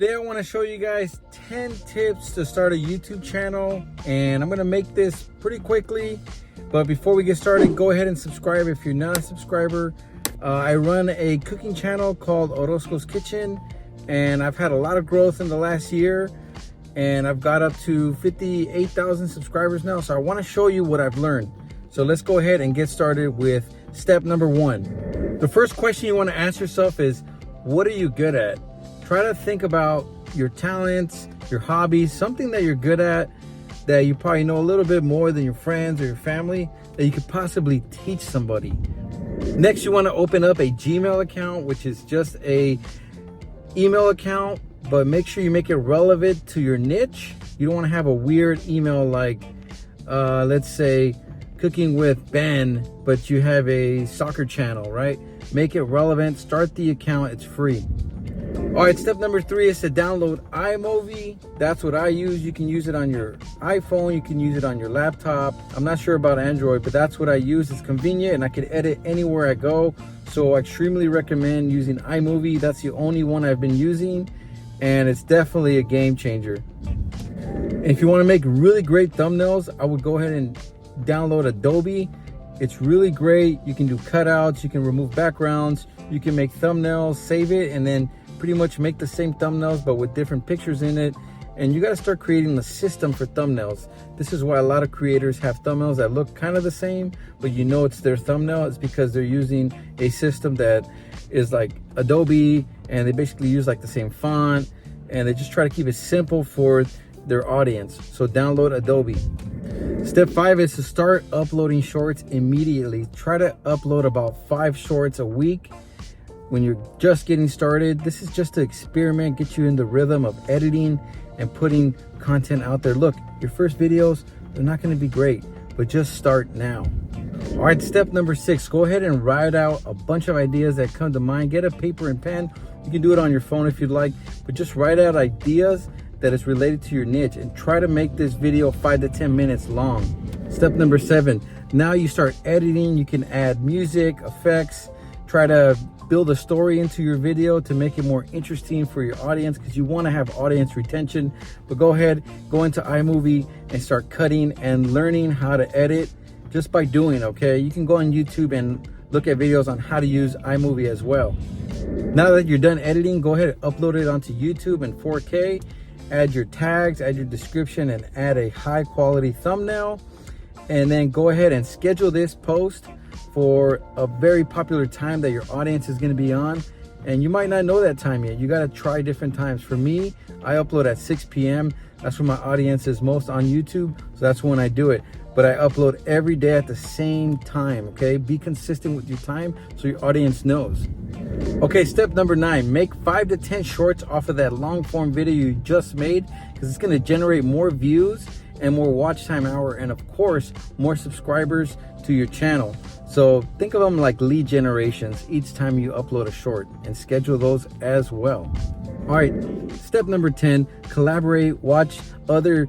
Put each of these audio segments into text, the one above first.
Today I want to show you guys 10 tips to start a YouTube channel, and I'm going to make this pretty quickly. But before we get started, go ahead and subscribe if you're not a subscriber. I run a cooking channel called Orozcos Kitchen, and I've had a lot of growth in the last year, and I've got up to 58,000 subscribers now. So I want to show you what I've learned. So let's go ahead and get started with step number one. The first question you want to ask yourself is, what are you good at? Try to think about your talents, your hobbies, something that you're good at, that you probably know a little bit more than your friends or your family, that you could possibly teach somebody. Next, you want to open up a Gmail account, which is just a email account, but make sure you make it relevant to your niche. You don't want to have a weird email like, let's say, Cooking with Ben, but you have a soccer channel, right? Make it relevant, start the account, it's free. All right, step number 3 is to download iMovie. That's what I use. You can use it on your iPhone, you can use it on your laptop. I'm not sure about Android, but that's what I use. It's convenient and I can edit anywhere I go. So I extremely recommend using iMovie. That's the only one I've been using, and it's definitely a game changer. And if you want to make really great thumbnails, I would go ahead and download Adobe. It's really great. You can do cutouts, you can remove backgrounds, you can make thumbnails, save it, and then pretty much make the same thumbnails but with different pictures in it. And you got to start creating the system for thumbnails. This is why a lot of creators have thumbnails that look kind of the same, but you know it's their thumbnail. It's because they're using a system that is like Adobe, and they basically use like the same font, and they just try to keep it simple for their audience. So download Adobe. Step 5 is to start uploading shorts immediately. Try to upload about 5 shorts a week when you're just getting started. This is just to experiment, get you in the rhythm of editing and putting content out there. Look, your first videos, they're not going to be great, but just start now. All right, step number 6, go ahead and write out a bunch of ideas that come to mind. Get a paper and pen. You can do it on your phone if you'd like, but just write out ideas that is related to your niche and try to make this video 5 to 10 minutes long. Step number 7, now you start editing. You can add music, effects, try to build a story into your video to make it more interesting for your audience, because you want to have audience retention. But go ahead, go into iMovie and start cutting and learning how to edit just by doing, okay? You can go on YouTube and look at videos on how to use iMovie as well. Now that you're done editing, go ahead and upload it onto YouTube in 4K. Add your tags, add your description, and add a high quality thumbnail. And then go ahead and schedule this post for a very popular time that your audience is going to be on. And you might not know that time yet. You got to try different times. For me, I upload at 6 p.m. That's when my audience is most on YouTube. So that's when I do it. But I upload every day at the same time, okay? Be consistent with your time so your audience knows. Okay, step number 9, make 5 to 10 shorts off of that long form video you just made, because it's going to generate more views and more watch time hour, and of course, more subscribers to your channel. So think of them like lead generations each time you upload a short, and schedule those as well. All right, step number 10, collaborate, watch other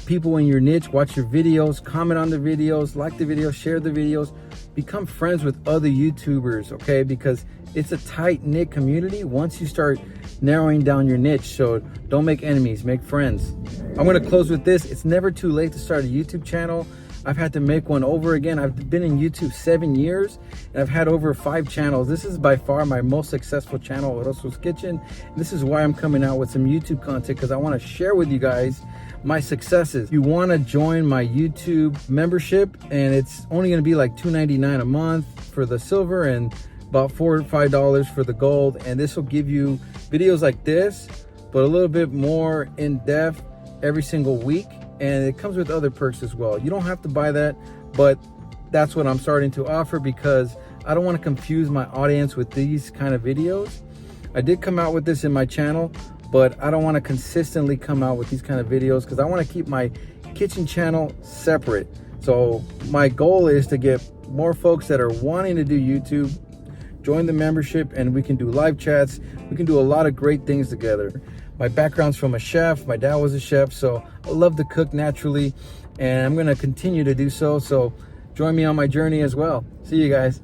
people in your niche, watch your videos, comment on the videos, like the videos, share the videos, become friends with other YouTubers, okay? Because it's a tight-knit community once you start narrowing down your niche. So don't make enemies, make friends. I'm going to close with this. It's never too late to start a YouTube channel. I've had to make one over again. I've been in YouTube 7 years, and I've had over 5 channels. This is by far my most successful channel, Orozcos Kitchen. This is why I'm coming out with some YouTube content, because I want to share with you guys my successes. You want to join my YouTube membership, and it's only going to be like $2.99 a month for the silver and about $4 or $5 for the gold. And this will give you videos like this, but a little bit more in depth every single week. And it comes with other perks as well. You don't have to buy that, but that's what I'm starting to offer, because I don't want to confuse my audience with these kind of videos. I did come out with this in my channel, but I don't want to consistently come out with these kind of videos, because I want to keep my kitchen channel separate. So my goal is to get more folks that are wanting to do YouTube, join the membership, and we can do live chats. We can do a lot of great things together. My background's from a chef. My dad was a chef, so I love to cook naturally, and I'm going to continue to do so. So join me on my journey as well. See you guys.